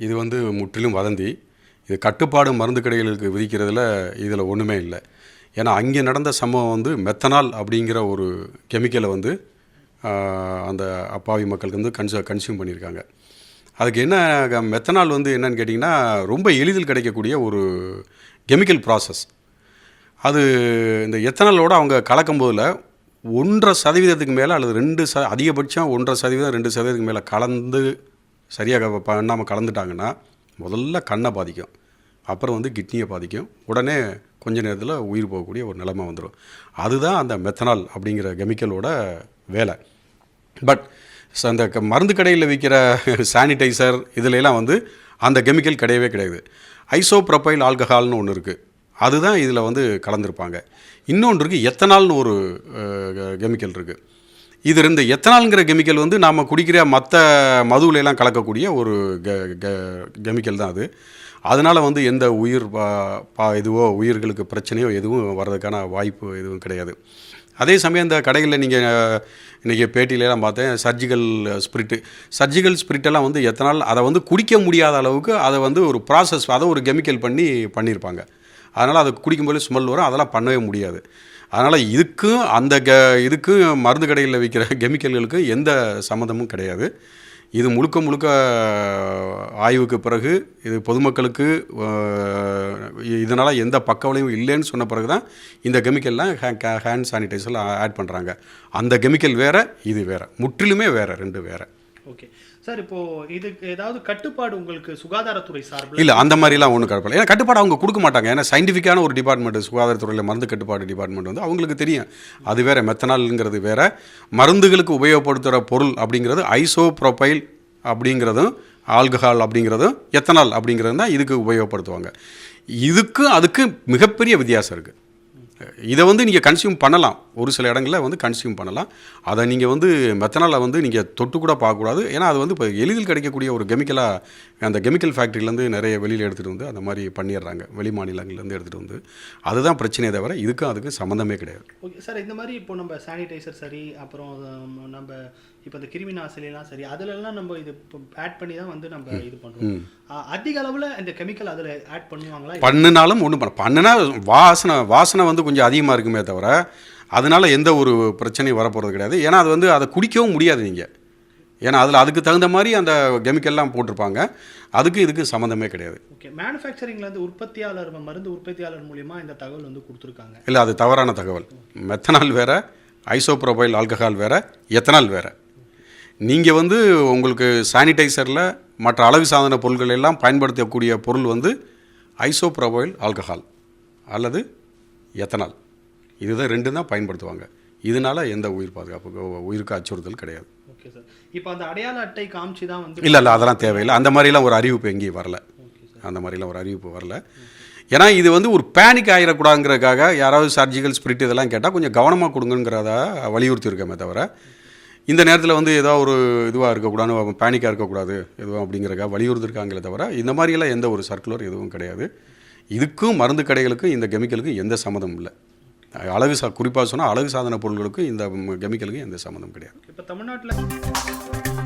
இது வந்து முற்றிலும் வதந்தி. இது கட்டுப்பாடு மருந்து கடைகளுக்கு விதிக்கிறதுல இதில் ஒன்றுமே இல்லை. ஏன்னா அங்கே நடந்த சம்பவம் வந்து மெத்தனால் அப்படிங்கிற ஒரு கெமிக்கலை வந்து அந்த அப்பாவி மக்களுக்கு வந்து கன்சியூம் பண்ணியிருக்காங்க. அதுக்கு என்ன மெத்தனால் வந்து என்னன்னு கேட்டிங்கன்னா ரொம்ப எளிதில் கிடைக்கக்கூடிய ஒரு கெமிக்கல் ப்ராசஸ். அது இந்த எத்தனாலோடு அவங்க கலக்கும் போதில் 1.5% மேலே அல்லது 2 அதிகபட்சம் 1.5% 2% மேலே கலந்து சரியாக பண்ணாமல் கலந்துட்டாங்கன்னா முதல்ல கண்ணை பாதிக்கும், அப்புறம் வந்து கிட்னியை பாதிக்கும், உடனே கொஞ்ச நேரத்தில் உயிர் போகக்கூடிய ஒரு நிலைமை வந்துடும். அதுதான் அந்த மெத்தனால் அப்படிங்கிற கெமிக்கலோட வேலை. பட் அந்த மருந்து கடையில் விற்கிற சானிடைசர் இதுலலாம் வந்து அந்த கெமிக்கல் கிடையவே கிடையாது. ஐசோப்ரோபைல் ஆல்கஹால்னு ஒன்று இருக்குது, அதுதான் இதில் வந்து கலந்துருப்பாங்க. இன்னொன்று இருக்குது, எத்தனால்னு ஒரு கெமிக்கல் இருக்குது. இது இந்த எத்தனால்ங்கிற கெமிக்கல் வந்து நாம் குடிக்கிற மற்ற மதுவிலெல்லாம் கலக்கக்கூடிய ஒரு கெமிக்கல் தான் அது. அதனால் வந்து எந்த இதுவோ உயிர்களுக்கு பிரச்சனையோ எதுவும் வர்றதுக்கான வாய்ப்பு எதுவும் கிடையாது. அதே சமயம் இந்த கடைகளில் நீங்கள் இன்றைக்கி பேட்டியிலலாம் பார்த்தேன், சர்ஜிக்கல் ஸ்பிரிட்டெல்லாம் வந்து எத்தனால் அதை வந்து குடிக்க முடியாத அளவுக்கு அதை வந்து ஒரு ப்ராசஸ், அதை ஒரு கெமிக்கல் பண்ணியிருப்பாங்க. அதனால் அதை குடிக்கும்போது ஸ்மெல் வரும், அதெல்லாம் பண்ணவே முடியாது. அதனால் இதுக்கும் மருந்து கடைகளில் விற்கிற கெமிக்கல்களுக்கு எந்த சம்மந்தமும் கிடையாது. இது முழுக்க ஆய்வுக்கு பிறகு இது பொதுமக்களுக்கு இதனால் எந்த பக்க விளைவும் இல்லைன்னு சொன்ன பிறகு தான் இந்த கெமிக்கல்லாம் ஹேண்ட் சானிடைசரில் ஆட் பண்ணுறாங்க. அந்த கெமிக்கல் வேறு, இது வேறு, முற்றிலுமே வேறு, ரெண்டு வேறு. ஓகே சார், இப்போது இதுக்கு ஏதாவது கட்டுப்பாடு உங்களுக்கு சுகாதாரத்துறை சார்பில்? இல்லை, அந்த மாதிரிலாம் ஒன்றும் கட்டுப்பாடு. ஏன்னா கட்டுப்பாடு அவங்க கொடுக்க மாட்டாங்க. ஏன்னா சயின்டிஃபிக்கான ஒரு டிபார்ட்மெண்ட் சுகாதாரத்துறையில் மருந்து கட்டுப்பாடு டிபார்ட்மெண்ட் வந்து அவங்களுக்கு தெரியும். அது வேறு, மெத்தனால்ங்கிறது வேறு. மருந்துகளுக்கு உபயோகப்படுத்துகிற பொருள் அப்படிங்கிறது ஐசோப்ரோபைல் அப்படிங்கிறதும் ஆல்கஹால் அப்படிங்கிறதும் எத்தனால் அப்படிங்கிறது தான் இதுக்கு உபயோகப்படுத்துவாங்க. அதுக்கு மிகப்பெரிய வித்தியாசம் இருக்குது. இதை வந்து நீங்கள் கன்சியூம் பண்ணலாம், ஒரு சில இடங்களில் வந்து கன்சியூம் பண்ணலாம். அதை நீங்கள் வந்து மெத்தனாலை வந்து நீங்கள் தொட்டு கூட பார்க்கக்கூடாது. ஏன்னா அது வந்து இப்போ எளிதில் கிடைக்கக்கூடிய ஒரு கெமிக்கலாக அந்த கெமிக்கல் ஃபேக்ட்ரிலேருந்து நிறைய வெளியில் எடுத்துகிட்டு வந்து அந்த மாதிரி பண்ணிடுறாங்க, வெளி மாநிலங்கள்லேருந்து எடுத்துகிட்டு வந்து. அதுதான் பிரச்சனையே தவிர அதுக்கு சம்மந்தமே கிடையாது. ஓகே சார், இந்த மாதிரி இப்போ நம்ம சானிடைசர் சரி, அப்புறம் நம்ம இப்போ இந்த கிருமி நாசினிலாம் சரி, அதிலெல்லாம் நம்ம இது ஆட் பண்ணி தான் வந்து நம்ம இது பண்ணுறோம். அதிக அளவில் இந்த கெமிக்கல் அதில் ஆட் பண்ணுவாங்களா? பண்ணினாலும் ஒன்றும் பண்ணினா வாசனை வந்து கொஞ்சம் அதிகமாக இருக்குமே தவிர அதனால் எந்த ஒரு பிரச்சனையும் வரப்போகிறது கிடையாது. ஏன்னா அது வந்து அதை குடிக்கவும் முடியாது நீங்கள். ஏன்னா அதுக்கு தகுந்த மாதிரி அந்த கெமிக்கல்லாம் போட்டிருப்பாங்க. இதுக்கு சம்மந்தமே கிடையாது. ஓகே, மேனுஃபேக்சரிங்லேருந்து மருந்து உற்பத்தியாளர் மூலிமா இந்த தகவல் வந்து கொடுத்துருக்காங்க. இல்லை, அது தவறான தகவல். மெத்தனால் வேறு, ஐசோப்ரோபைல் ஆல்கஹால் வேறு, எத்தனால் வேறு. நீங்கள் வந்து உங்களுக்கு சானிடைசரில் மற்ற அழகு சாதன பொருட்கள் எல்லாம் பயன்படுத்தக்கூடிய பொருள் வந்து ஐசோப்ரோபைல் ஆல்கஹால் அல்லது எத்தனால். இதுதான் ரெண்டு தான் பயன்படுத்துவாங்க. இதனால் எந்த உயிருக்கு அச்சுறுத்தல் கிடையாது. ஓகே சார், இப்போ அந்த அடையாள அட்டை காமிச்சு தான் வந்து இல்லை அதெல்லாம் தேவையில்லை. அந்த மாதிரிலாம் ஒரு அறிவிப்பு எங்கேயும் வரல. ஏன்னா இது வந்து ஒரு பேனிக் ஆகிடக்கூடாதுங்கிறதுக்காக யாராவது சர்ஜிக்கல் ஸ்பிரிட் இதெல்லாம் கேட்டால் கொஞ்சம் கவனமாக கொடுங்கிறத வலியுறுத்தி இருக்கமே தவிர இந்த நேரத்தில் வந்து ஏதோ ஒரு இதுவாக இருக்கக்கூடாது, பேனிக்காக இருக்கக்கூடாது எதுவும் அப்படிங்கிறக்காக வலியுறுத்திருக்காங்களே தவிர இந்த மாதிரியெல்லாம் எந்த ஒரு சர்க்குலர் எதுவும் கிடையாது. இதுக்கும் மருந்து கடைகளுக்கும் இந்த கெமிக்கலுக்கும் எந்த சம்மந்தமும் இல்லை. குறிப்பாக சொன்னால் அழகு சாதன பொருட்களுக்கும் இந்த கெமிக்கலுக்கும் எந்த சம்மந்தம் கிடையாது. இப்போ தமிழ்நாட்டில்